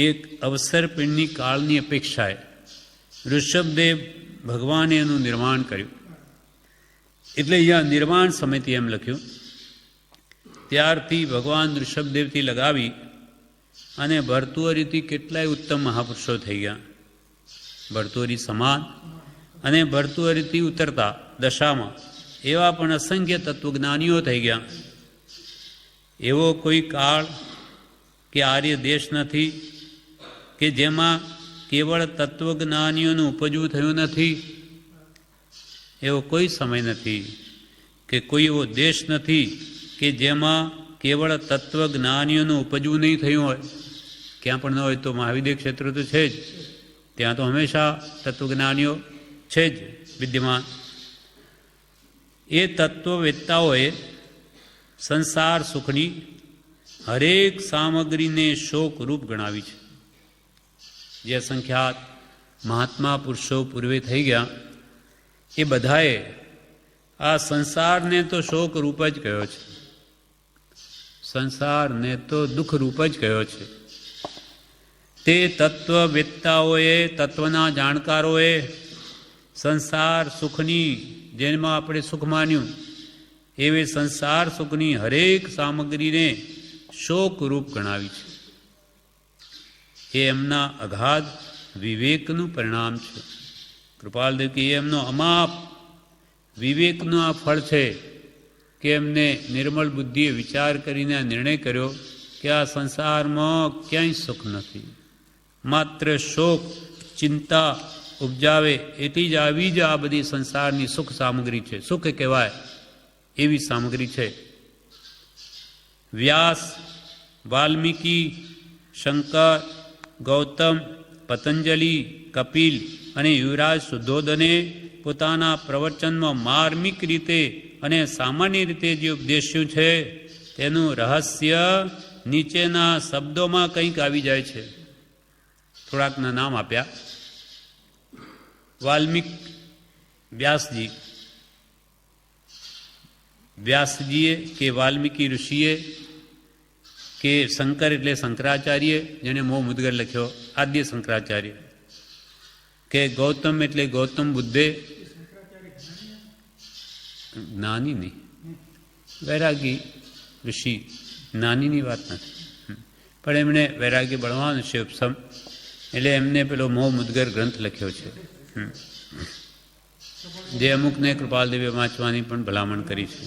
એક અવસરપીણી કાળની અપેક્ષાએ ઋષભદેવ ભગવાને એનું નિર્માણ કર્યું. એટલે અહીંયા નિર્માણ સમયથી એમ લખ્યું. ત્યારથી ભગવાન ઋષભદેવથી લગાવી અને ભર્તુહરિથી કેટલાય ઉત્તમ મહાપુરુષો થઈ ગયા. ભર્તુહરિ સમાન અને ભર્તુહરિથી ઉતરતા દશામાં એવા પણ અસંખ્ય તત્વજ્ઞાનીઓ થઈ ગયા. એવો કોઈ કાળ કે આર્ય દેશ નથી કે જેમાં કેવળ તત્વજ્ઞાનીઓનું ઉપજવું થયું નથી. એવો કોઈ સમય નથી કે કોઈ એવો દેશ નથી કે જેમાં કેવળ તત્વજ્ઞાનીઓનું ઉપજવું નહીં થયું હોય. ક્યાં પણ ન હોય તો મહાવિદ્ય ક્ષેત્ર તો છે જ, ત્યાં તો હંમેશા તત્વજ્ઞાનીઓ છે જ વિદ્યમાન. એ તત્વવેત્તાઓએ સંસાર સુખની હરેક સામગ્રીને શોકરૂપ ગણાવી છે. જે અસંખ્યાત મહાત્મા પુરુષો પૂર્વે થઈ ગયા એ બધાએ આ સંસારને તો શોકરૂપ જ કહ્યો છે. સંસારને તો દુઃખરૂપ જ કહ્યો છે. તે તત્વવેત્તાઓએ, તત્વના જાણકારોએ સંસાર સુખની, જેમાં આપણે સુખ માન્યું એવી સંસાર સુખની હરેક સામગ્રીને શોકરૂપ ગણાવી છે. એ એમના અગાધ વિવેકનું પરિણામ છે. કૃપાલદેવ કે એમનો અમાપ વિવેકનું આ ફળ છે કે એમને નિર્મળ બુદ્ધિએ વિચાર કરીને આ નિર્ણય કર્યો કે આ સંસારમાં ક્યાંય સુખ નથી. માત્ર શોક ચિંતા ઉપજાવે એટલી જ આવી જ આ બધી સંસારની સુખ સામગ્રી છે. સુખ કહેવાય એવી સામગ્રી છે. વ્યાસ, વાલ્મીકી, શંકર, ગૌતમ, પતંજલિ, કપિલ અને યુવરાજ શુદ્ધોદને પોતાના પ્રવચનમાં માર્મિક રીતે અને સામાન્ય રીતે જે ઉપદેશ્યું છે તેનું રહસ્ય નીચેના શબ્દોમાં કંઈક આવી જાય છે. થોડાકના નામ આપ્યા. વાલ્મીક વ્યાસજી, વ્યાસજીએ કે વાલ્મીકી ઋષિએ કે શંકર એટલે શંકરાચાર્ય જેને મોહ મુદ્ગર લખ્યો, આદ્ય શંકરાચાર્ય, કે ગૌતમ એટલે ગૌતમ બુદ્ધે, જ્ઞાની નહીં, વૈરાગી ઋષિ, જ્ઞાનીની વાત નથી, પણ એમણે વૈરાગી બળવાનું છે ઉપસમ, એટલે એમને પેલો મોહ મુદ્ગર ગ્રંથ લખ્યો છે જે અમુકને કૃપાલદેવે વાંચવાની પણ ભલામણ કરી છે.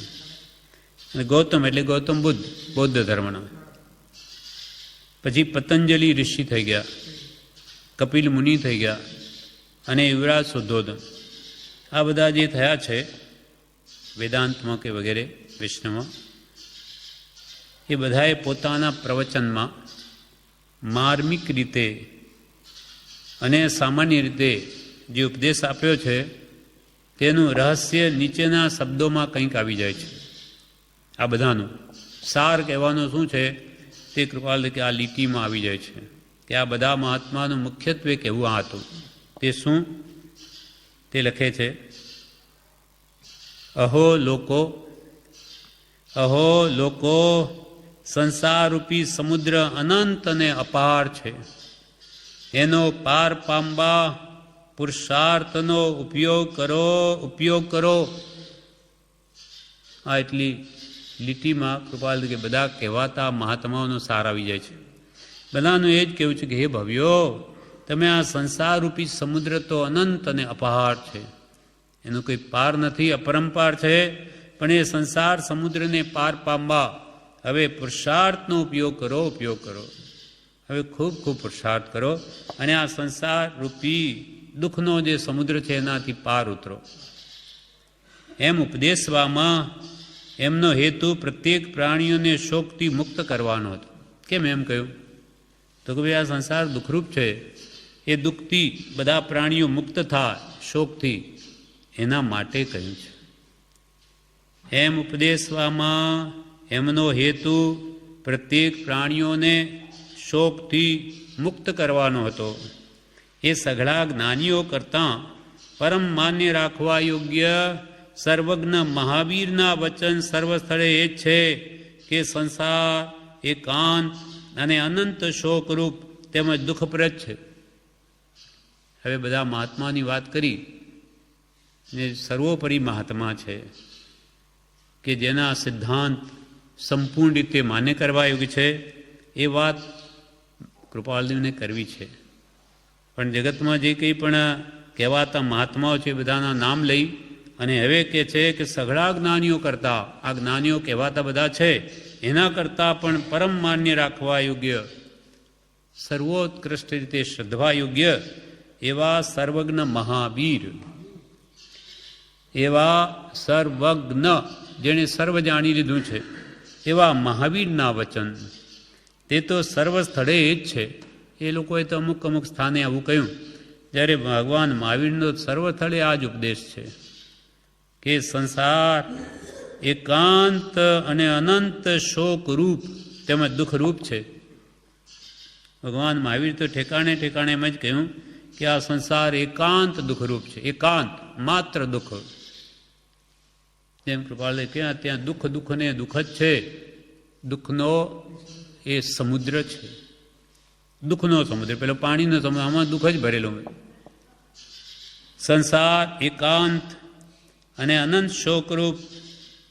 અને ગૌતમ એટલે ગૌતમ બુદ્ધ, બૌદ્ધ ધર્મના. પછી પતંજલિ ઋષિ થઈ ગયા, કપિલ મુનિ થઈ ગયા અને યુવરાજ શુદ્ધોદન. આ બધા જે થયા છે વેદાંતમાં કે વગેરે વૈષ્ણવમાં, એ બધાએ પોતાના પ્રવચનમાં માર્મિક રીતે અને સામાન્ય રીતે જે ઉપદેશ આપ્યો છે તેનું રહસ્ય નીચેના શબ્દોમાં કંઈક આવી જાય છે. આ બધાનું સાર કહેવાનું શું છે તે કૃપાલ કે આ લીટીમાં આવી જાય છે કે આ બધા મહાત્માનું મુખ્યત્વે કહેવું આ હતું. તે શું? તે લખે છે, અહો લોકો સંસારરૂપી સમુદ્ર અનંત અને અપાર છે. એનો પાર પામવા પુરુષાર્થનો ઉપયોગ કરો. આ એટલી લીટીમાં કૃપાલ કે બધા કહેવાતા મહાત્માઓનો સાર આવી જાય છે. બધાનું એ જ કહેવું છે કે હે ભવ્યો, તમે આ સંસારરૂપી સમુદ્ર તો અનંત અને અપાર છે, એનો કોઈ પાર નથી, અપરંપાર છે. પણ એ સંસાર સમુદ્રને પાર પામવા હવે પુરુષાર્થનો ઉપયોગ કરો. હવે ખૂબ ખૂબ પુરુષાર્થ કરો અને આ સંસાર રૂપી દુઃખનો જે સમુદ્ર છે એનાથી પાર ઉતરો. એમ ઉપદેશવામાં એમનો હેતુ પ્રત્યેક પ્રાણીઓને શોકથી મુક્ત કરવાનો હતો. કેમ એમ કહ્યું? તો કે ભાઈ આ સંસાર દુઃખરૂપ છે, એ દુઃખથી બધા પ્રાણીઓ મુક્ત થાય શોકથી, એના માટે કહ્યું છે. એમ ઉપદેશવામાં એમનો હેતુ પ્રત્યેક પ્રાણીઓને શોકથી મુક્ત કરવાનો હતો. એ સઘળા જ્ઞાનીઓ કરતાં પરમ માન્ય રાખવા યોગ્ય સર્વજ્ઞ મહાવીરના વચન સર્વ સ્થળે એ જ છે કે સંસાર એકાંત અને અનંત શોકરૂપ તેમજ દુઃખપ્રદ છે. હવે બધા મહાત્માની વાત કરી ને સર્વોપરી મહાત્મા છે કે જેના સિદ્ધાંત સંપૂર્ણ રીતે માન્ય કરવા યોગ્ય છે, એ વાત કૃપાલદેવને કરવી છે. પણ જગતમાં જે કંઈ પણ કહેવાતા મહાત્માઓ છે બધાના નામ લઈ અને હવે કહે છે કે સઘળા જ્ઞાનીઓ કરતાં, આ જ્ઞાનીઓ કહેવાતા બધા છે એના કરતાં પણ પરમ માન્ય રાખવા યોગ્ય, સર્વોત્કૃષ્ટ રીતે શ્રદ્ધવા યોગ્ય એવા સર્વજ્ઞ મહાવીર, એવા સર્વજ્ઞ જેણે સર્વ જાણી લીધું છે એવા મહાવીરના વચન, તે તો સર્વ સ્થળે જ છે. એ લોકોએ તો અમુક અમુક સ્થાને આવું કહ્યું, જ્યારે ભગવાન મહાવીરનો સર્વ સ્થળે આ જ ઉપદેશ છે કે સંસાર એકાંત અને અનંત શોકરૂપ તેમજ દુઃખરૂપ છે. ભગવાન મહાવીર તો ઠેકાણે ઠેકાણે એમ જ કહ્યું કે આ સંસાર એકાંત દુઃખરૂપ છે, એકાંત માત્ર દુઃખ. જેમ કૃપાલય ક્યાં ત્યાં દુઃખ ને દુઃખ જ છે, દુઃખનો એ સમુદ્ર છે, દુઃખનો સમુદ્ર, પેલો પાણીનો સમુદ્ર, આમાં દુઃખ જ ભરેલું હોય. સંસાર એકાંત અને અનંત શોકરૂપ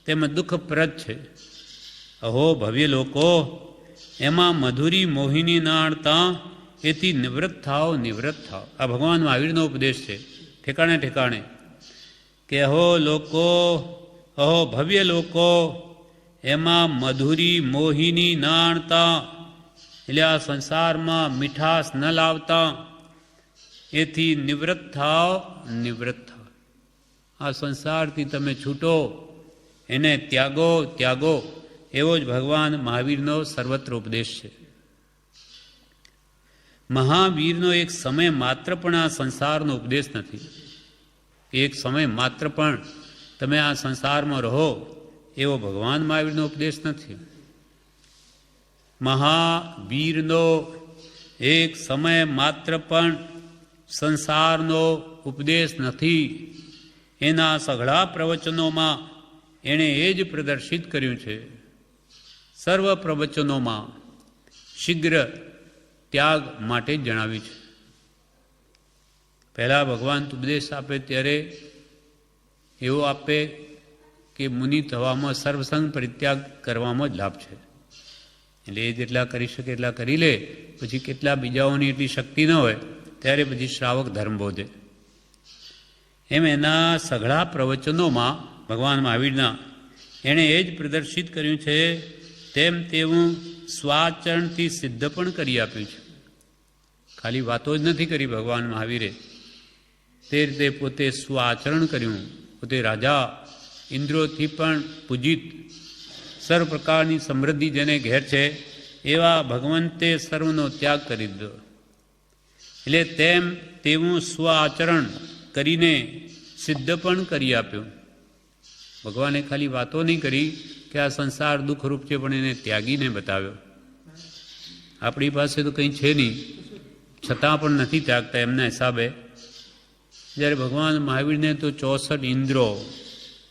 તેમાં દુઃખપ્રદ છે. અહો ભવ્ય લોકો, એમાં મધુરી મોહિની નાણતા એથી નિવૃત્ત થાવ. આ ભગવાન મહાવીરનો ઉપદેશ છે ઠેકાણે ઠેકાણે કે અહો લોકો, અહો ભવ્ય લોકો, એમાં મધુરી મોહિની નાણતા, એટલે આ સંસારમાં મીઠાશ ન લાવતા, એથી નિવૃત્ત થાવ. આ સંસારથી તમે છૂટો, એને ત્યાગો, એવો જ ભગવાન મહાવીરનો સર્વત્ર ઉપદેશ છે. મહાવીરનો એક સમય માત્ર પણ આ સંસારનો ઉપદેશ નથી. એક સમય માત્ર પણ તમે આ સંસારમાં રહો એવો ભગવાન મહાવીરનો ઉપદેશ નથી. મહાવીરનો એક સમય માત્ર પણ સંસારનો ઉપદેશ નથી. એના સઘળા પ્રવચનોમાં એણે એ જ પ્રદર્શિત કર્યું છે. સર્વ પ્રવચનોમાં શીઘ્ર ત્યાગ માટે જ જણાવ્યું છે. પહેલાં ભગવાન ઉપદેશ આપે ત્યારે એવો આપે કે મુનિ થવામાં સર્વસંગ પરિત્યાગ કરવામાં જ લાભ છે. એટલે એ જેટલા કરી શકે એટલા કરી લે, પછી કેટલા બીજાઓની એટલી શક્તિ ન હોય ત્યારે પછી શ્રાવક ધર્મ બોધે. એમ એના સઘળા પ્રવચનોમાં ભગવાન મહાવીરના એણે એ જ પ્રદર્શિત કર્યું છે. તેમ તેવું સ્વાચરણથી સિદ્ધ પણ કરી આપ્યું છે. ખાલી વાતો જ નથી કરી ભગવાન મહાવીરે, તે રીતે પોતે સ્વાચરણ કર્યું. પોતે રાજા ઇન્દ્રોથી પણ પૂજિત, સર્વ પ્રકારની સમૃદ્ધિ જેને ઘેર છે એવા ભગવંતે સર્વનો ત્યાગ કરી દીધો. એટલે તેમ તેવું સ્વ આચરણ કરીને સિદ્ધ પણ કરી આપ્યું. ભગવાને ખાલી વાતો નહીં કરી કે આ સંસાર દુઃખરૂપ છે, પણ એને ત્યાગીને બતાવ્યો. આપણી પાસે તો કંઈ છે નહીં, છતાં પણ નથી ત્યાગતા એમના હિસાબે. જ્યારે ભગવાન મહાવીરને તો 64 ઇન્દ્રો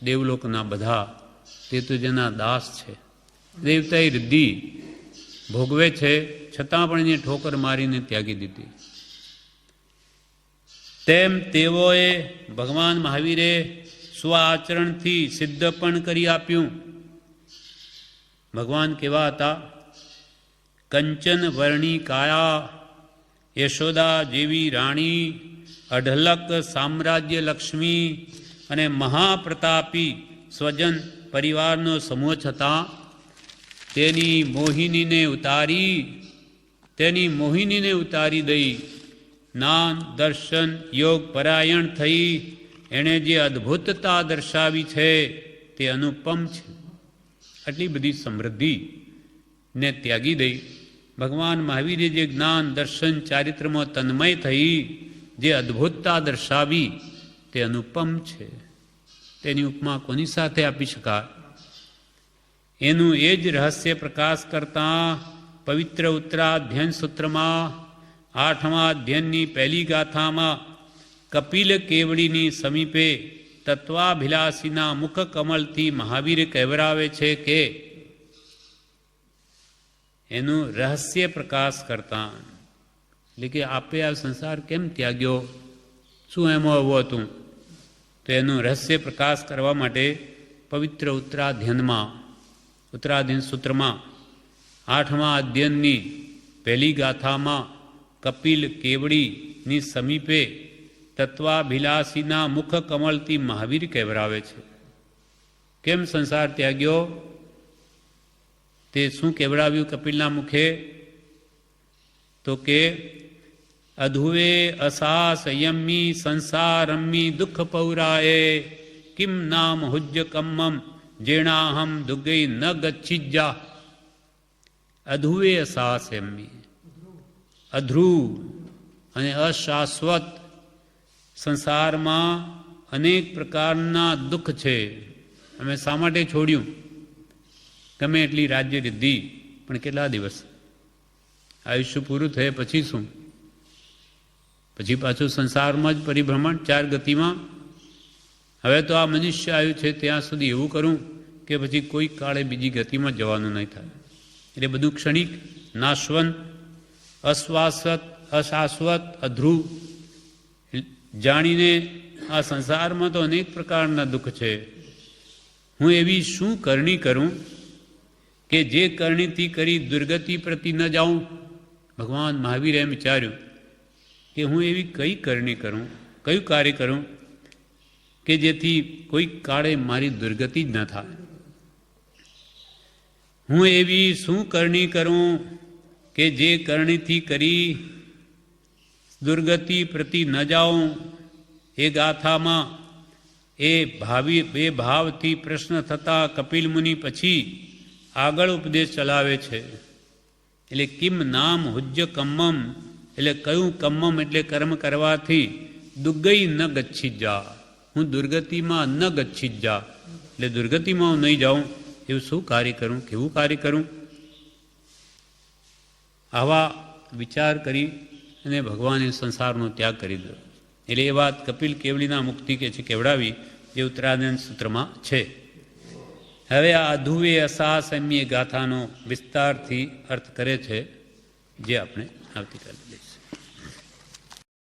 દેવલોકના બધા, તે તો જેના દાસ છે, દેવતાએ રિદ્ધિ ભોગવે છે, છતાં પણ એને ઠોકર મારીને ત્યાગી દીધી. તેમ તેઓએ ભગવાન મહાવીરે સ્વ આચરણથી સિદ્ધ પણ કરી આપ્યું. ભગવાન કેવા હતા કંચન વર્ણી કાયા, યશોદા જેવી રાણી, અઢળક સામ્રાજ્ય લક્ષ્મી અને મહાપ્રતાપી સ્વજન પરિવારનો સમૂહ છતાં તેની મોહિનીને ઉતારી દઈ જ્ઞાન દર્શન યોગ પરાયણ થઈ એણે જે અદ્ભુતતા દર્શાવી છે તે અનુપમ છે. આટલી બધી સમૃદ્ધિને ત્યાગી દઈ ભગવાન મહાવીરે જે જ્ઞાન દર્શન ચારિત્રમાં તન્મય થઈ જે અદ્ભુતતા દર્શાવી તે અનુપમ છે. તેની ઉપમા કોની સાથે આપી શકાય? એનું એ જ રહસ્ય પ્રકાશ કરતાં પવિત્ર ઉત્તરાધ્યયન સૂત્રમાં 8મા અધ્યયનની પહેલી ગાથામાં કપિલ કેવડીની સમીપે તત્વાભિલાષીના મુખ કમલથી મહાવીર કહેવરાવે છે કે એનું રહસ્ય પ્રકાશ કરતાં, એટલે કે આપે આ સંસાર કેમ ત્યાગ્યો, શું એમાં આવું હતું? તો એનું રહસ્ય પ્રકાશ કરવા માટે પવિત્ર ઉત્તરાધ્યયન સૂત્રમાં 8મા અધ્યયનની પહેલી ગાથામાં કપિલ કેવડીની સમીપે તત્વાભિલાષીના મુખ કમલથી મહાવીર કહેવરાવે છે. કેમ સંસાર ત્યાગ્યો? તે શું કહેવડાવ્યું કપિલના મુખે? તો કે અધુવે અસા સંયમી સંસારમ્મી દુઃખ પૌરાએ કિમ નામ હુજ્ય કમ્મમ જેણાહમ દુગ્ગઈ ન ગચ્છિજ્જા. અધુવે અસા સંયમી, અધ્રુવ અને અશાશ્વત સંસારમાં અનેક પ્રકારના દુઃખ છે. અમે શા માટે છોડ્યું? ગમે એટલી રાજ્ય રિદ્ધિ, પણ કેટલા દિવસ? આયુષ્ય પૂરું થયે પછી શું? પછી પાછું સંસારમાં જ પરિભ્રમણ 4 ગતિમાં. હવે તો આ મનુષ્ય આવ્યું છે ત્યાં સુધી એવું કરું કે પછી કોઈ કાળે બીજી ગતિમાં જવાનું નહીં થાય. એટલે બધું ક્ષણિક, નાશવંત, અશાશ્વત, અધ્રુવ. જાણીને આ સંસારમાં તો અનેક પ્રકારના દુઃખ છે. હું એવી શું કરણી કરું કે જે કરણીથી કરી દુર્ગતિ પ્રતિ ન જાઉં? ભગવાન મહાવીરે એમ વિચાર્યું કે હું એવી કઈ કરણી કરું, કયું કાર્ય કરું કે જેથી કોઈ કાળે મારી દુર્ગતિ જ ન થાય. હું એવી શું કરણી કરું કે જે કરણીથી કરી દુર્ગતિ પ્રતિ ન જાઉં? એ ગાથામાં એ ભાવથી પ્રશ્ન થતા કપિલ મુનિ પછી આગળ ઉપદેશ ચલાવે છે. એટલે કિમ નામ હુજ્ય કમ્મમ, એટલે કયું કમ્મમ એટલે કર્મ કરવાથી દુગ્ગઈ ન ગચ્છિજ્જા, હું દુર્ગતિમાં ન ગચ્છિજ્જા, એટલે દુર્ગતિમાં હું નહીં જાઉં. એવું શું કાર્ય કરું, કેવું કાર્ય કરું? આવા વિચાર કરી અને ભગવાને સંસારનો ત્યાગ કરી દીધો. એટલે એ વાત કપિલ કેવડીના મુક્તિ કે છે કેવડાવી જે ઉત્તરાધ્યયન સૂત્રમાં છે. હવે આ અધુવે અસા સંયમી ગાથાનો વિસ્તારથી અર્થ કરે છે, જે આપણે આવતીકાલે લઈશું.